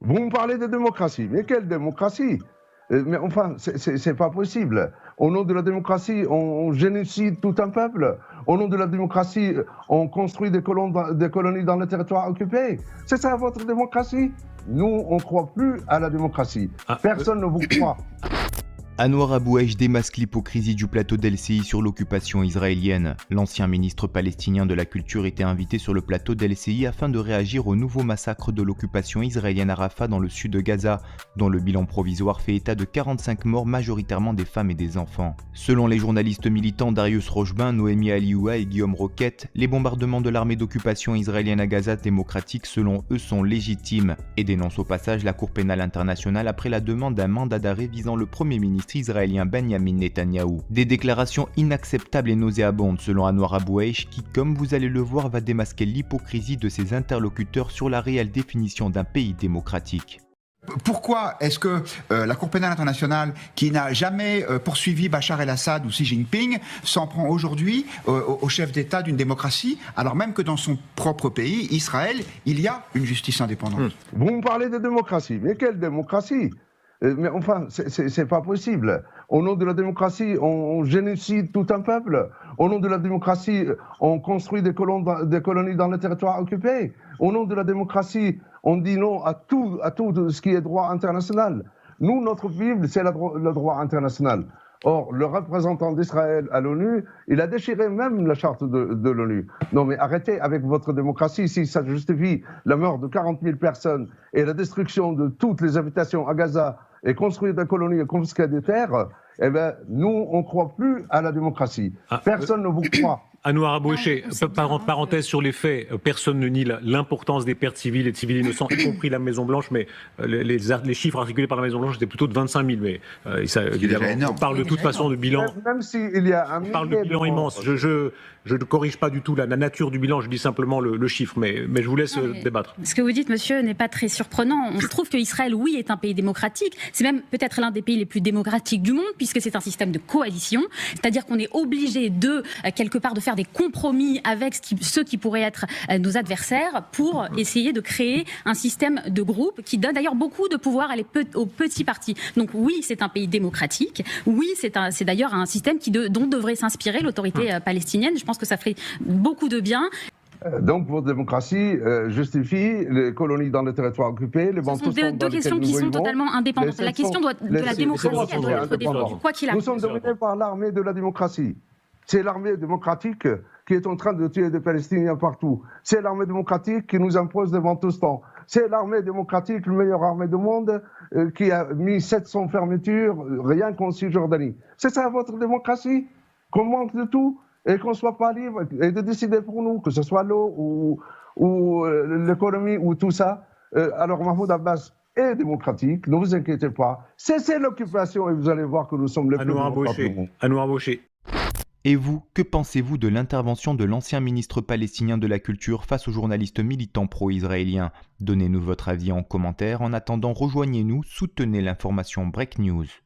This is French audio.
Vous me parlez de démocratie, mais quelle démocratie? Mais enfin, c'est pas possible. Au nom de la démocratie, on génocide tout un peuple. Au nom de la démocratie, on construit des colonies dans les territoires occupés. C'est ça votre démocratie? Nous, on ne croit plus à la démocratie. Personne ne vous croit. Anwar Aboueche démasque l'hypocrisie du plateau d'LCI sur l'occupation israélienne. L'ancien ministre palestinien de la Culture était invité sur le plateau d'LCI afin de réagir au nouveau massacre de l'occupation israélienne à Rafah dans le sud de Gaza, dont le bilan provisoire fait état de 45 morts, majoritairement des femmes et des enfants. Selon les journalistes militants Darius Rochebin, Noémie Alioua et Guillaume Roquette, les bombardements de l'armée d'occupation israélienne à Gaza démocratique selon eux sont légitimes et dénoncent au passage la Cour pénale internationale après la demande d'un mandat d'arrêt visant le Premier ministre israélien Benjamin Netanyahou. Des déclarations inacceptables et nauséabondes selon Anwar Aboueche qui, comme vous allez le voir, va démasquer l'hypocrisie de ses interlocuteurs sur la réelle définition d'un pays démocratique. Pourquoi est-ce que la Cour pénale internationale, qui n'a jamais poursuivi Bachar el-Assad ou Xi Jinping, s'en prend aujourd'hui au chef d'État d'une démocratie, alors même que dans son propre pays, Israël, il y a une justice indépendante? Vous me parlez de démocratie, mais quelle démocratie? Mais enfin, c'est pas possible. Au nom de la démocratie, on génocide tout un peuple. Au nom de la démocratie, on construit des colonies dans les territoires occupés. Au nom de la démocratie, on dit non à tout ce qui est droit international. Nous, notre Bible, c'est le droit international. Or, le représentant d'Israël à l'ONU, il a déchiré même la charte de l'ONU. Non mais arrêtez avec votre démocratie, si ça justifie la mort de 40 000 personnes et la destruction de toutes les habitations à Gaza et construire des colonies et confisquer des terres, eh bien, nous, on ne croit plus à la démocratie. Personne ne vous croit. Anwar Aboueche, parenthèse sur les faits, personne ne nie l'importance des pertes civiles et de civils innocents, y compris la Maison-Blanche, mais les chiffres articulés par la Maison-Blanche étaient plutôt de 25 000. Mais évidemment, on parle de toute façon de bilan. Même s'il y a un on parle de bilan immense. Je ne corrige pas du tout la nature du bilan, je dis simplement le chiffre, mais je vous laisse débattre. Ce que vous dites, monsieur, n'est pas très surprenant. On se trouve qu'Israël, oui, est un pays démocratique. C'est même peut-être l'un des pays les plus démocratiques du monde, puisque c'est un système de coalition. C'est-à-dire qu'on est obligé quelque part, de faire des compromis avec ceux qui pourraient être nos adversaires pour essayer de créer un système de groupe qui donne d'ailleurs beaucoup de pouvoir aux petits partis. Donc oui, c'est un pays démocratique. Oui, c'est d'ailleurs un système dont devrait s'inspirer l'autorité palestinienne. Je pense que ça ferait beaucoup de bien. Donc votre démocratie justifie les colonies dans les territoires occupés, les Ce sont deux questions qui sont totalement indépendantes. La question de la démocratie doit être défendue, quoi qu'il arrive. Nous sommes dominés par l'armée de la démocratie. C'est l'armée démocratique qui est en train de tuer des Palestiniens partout. C'est l'armée démocratique qui nous impose des temps. C'est l'armée démocratique, la meilleure armée du monde, qui a mis 700 fermetures rien qu'en Cisjordanie. C'est ça votre démocratie? Qu'on manque de tout et qu'on ne soit pas libre et de décider pour nous, que ce soit l'eau ou l'économie ou tout ça. Alors Mahmoud Abbas est démocratique, ne vous inquiétez pas. Cessez l'occupation et vous allez voir que nous sommes les plus démocrates du monde. Anwar Aboueche. Et vous, que pensez-vous de l'intervention de l'ancien ministre palestinien de la Culture face aux journalistes militants pro-israéliens? Donnez-nous votre avis en commentaire. En attendant, rejoignez-nous, soutenez l'information Break News.